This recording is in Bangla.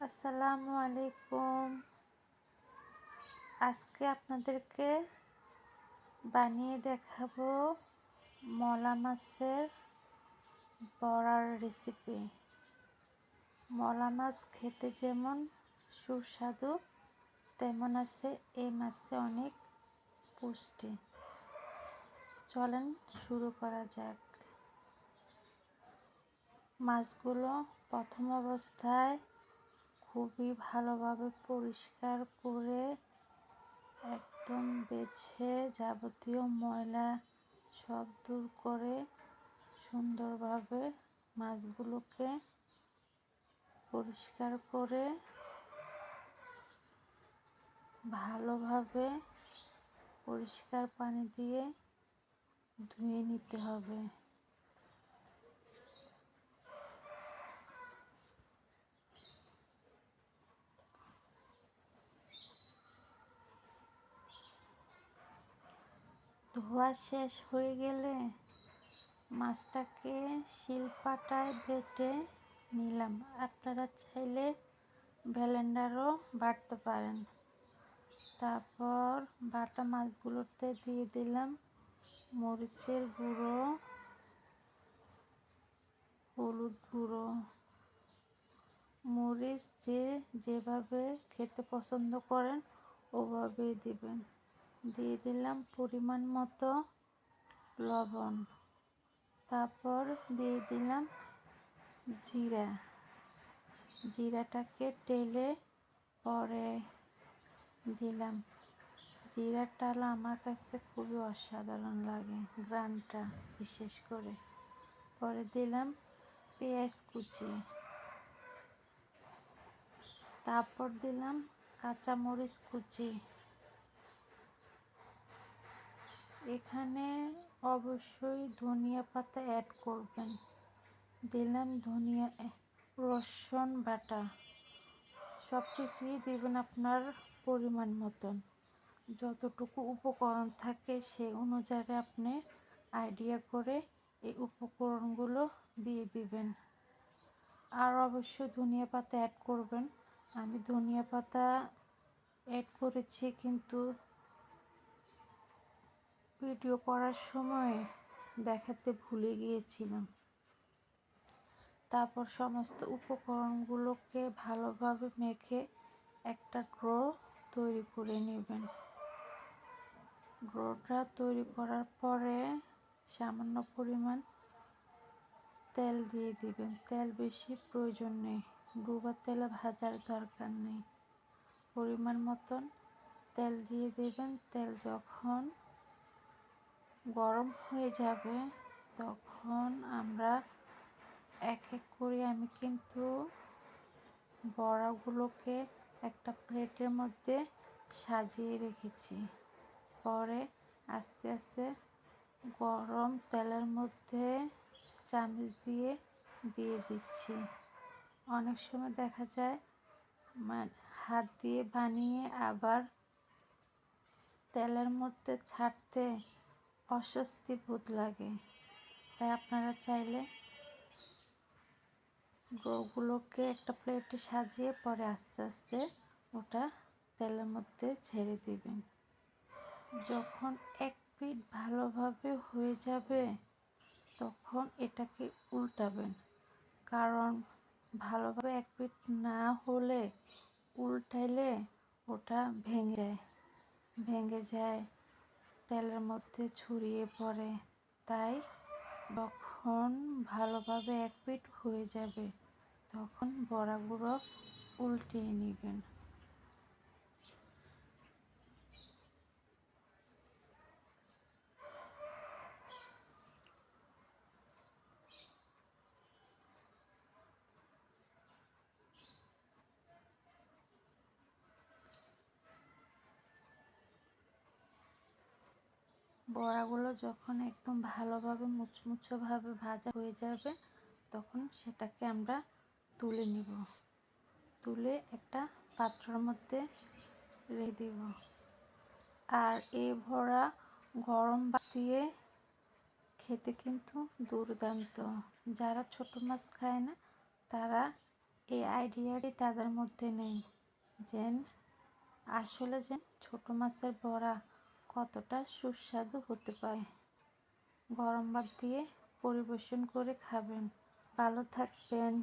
আসসালামু আলাইকুম। আজকে আপনাদেরকে বানিয়ে দেখাবো মলা মাছের বড়ার রেসিপি। মলা মাছ খেতে যেমন সুস্বাদু তেমন আছে এই মাছে অনেক পুষ্টি। চলেন শুরু করা যাক। মাছগুলো প্রথম অবস্থায় খুবই ভালোভাবে পরিষ্কার করে একদম বেছে যাবতীয় ময়লা সব দূর করে সুন্দরভাবে মাছগুলোকে পরিষ্কার করে ভালোভাবে পরিষ্কার পানি দিয়ে ধুয়ে নিতে হবে। ধোয়া শেষ হয়ে গেলে মাছটাকে শিলপাটায় বেটে নিলাম। আপনারা চাইলে ব্লেন্ডারও বাটতে পারেন। তারপর বাটা মাছগুলোতে দিয়ে দিলাম মরিচের গুঁড়ো, হলুদ গুঁড়ো। মরিচ যেভাবে খেতে পছন্দ করেন ওভাবেই দিবেন। দিয়ে দিলাম পরিমাণ মতো লবণ। তারপর দিয়ে দিলাম জিরাটাকে টেলে পরে দিলাম। জিরার টালা আমার কাছে খুবই অসাধারণ লাগে, ঘ্রাণটা বিশেষ করে। পরে দিলাম পেঁয়াজ কুচি, তারপর দিলাম কাঁচামরিচ কুচি। এখানে অবশ্যই ধনিয়া পাতা অ্যাড করবেন। দিলাম রসুন বাটা। সব কিছুই দিবেন আপনার পরিমাণ মতন। যতটুকু উপকরণ থাকে সেই অনুযায়ী আপনি আইডিয়া করে এই উপকরণগুলো দিয়ে দিবেন। আর অবশ্যই ধনিয়া পাতা অ্যাড করবেন। আমি ধনিয়া পাতা অ্যাড করেছি কিন্তু ভিডিও করার সময় দেখাতে ভুলে গিয়েছিলাম। তারপর সমস্ত উপকরণগুলোকে ভালোভাবে মেখে একটা ডো তৈরি করে নেবেন। ডোটা তৈরি করার পরে সামান্য পরিমাণ তেল দিয়ে দিবেন। তেল বেশি প্রয়োজন নেই, ডুবা তেলে ভাজার দরকার নেই। পরিমাণ মতন তেল দিয়ে দেবেন। তেল যখন গরম হয়ে যাবে তখন আমরা এক এক করে আমি কিন্তু বড়াগুলোকে একটা প্লেটের মধ্যে সাজিয়ে রেখেছি। পরে আস্তে আস্তে গরম তেলের মধ্যে চামচ দিয়ে দিচ্ছি। অনেক সময় দেখা যায় হাত দিয়ে বানিয়ে আবার তেলের মধ্যে ছাড়তে অস্বস্তি বোধ লাগে। তাই আপনারা চাইলে ডোগুলোকে একটা প্লেটে সাজিয়ে পরে আস্তে আস্তে ওটা তেলের মধ্যে ছেড়ে দিবেন। যখন এক পিঠ ভালোভাবে হয়ে যাবে তখন এটাকে উল্টাবেন। কারণ ভালোভাবে এক পিঠ না হলে উল্টাইলে ওটা ভেঙে যায়, তেলের মধ্যে ছড়িয়ে পড়ে। তাই যখন ভালোভাবে এক পিঠ হয়ে যাবে তখন বড়াগুলো উল্টিয়ে নেবেন। বড়াগুলো যখন একদম ভালোভাবে মুচমুচোভাবে ভাজা হয়ে যাবে তখন সেটাকে আমরা তুলে নিব। তুলে একটা পাত্রের মধ্যে রেখে দেব। আর এই বড়া গরম ভাত দিয়ে খেতে কিন্তু দুর্দান্ত। যারা ছোট মাছ খায় না তারা এই আইডিয়াটি তাদের মধ্যে নেই যে ছোট মাছের বড়া কতটা সুস্বাদু হতে পারে। গরম ভাত দিয়ে পরিবেশন করে খাবেন। ভালো থাকবেন।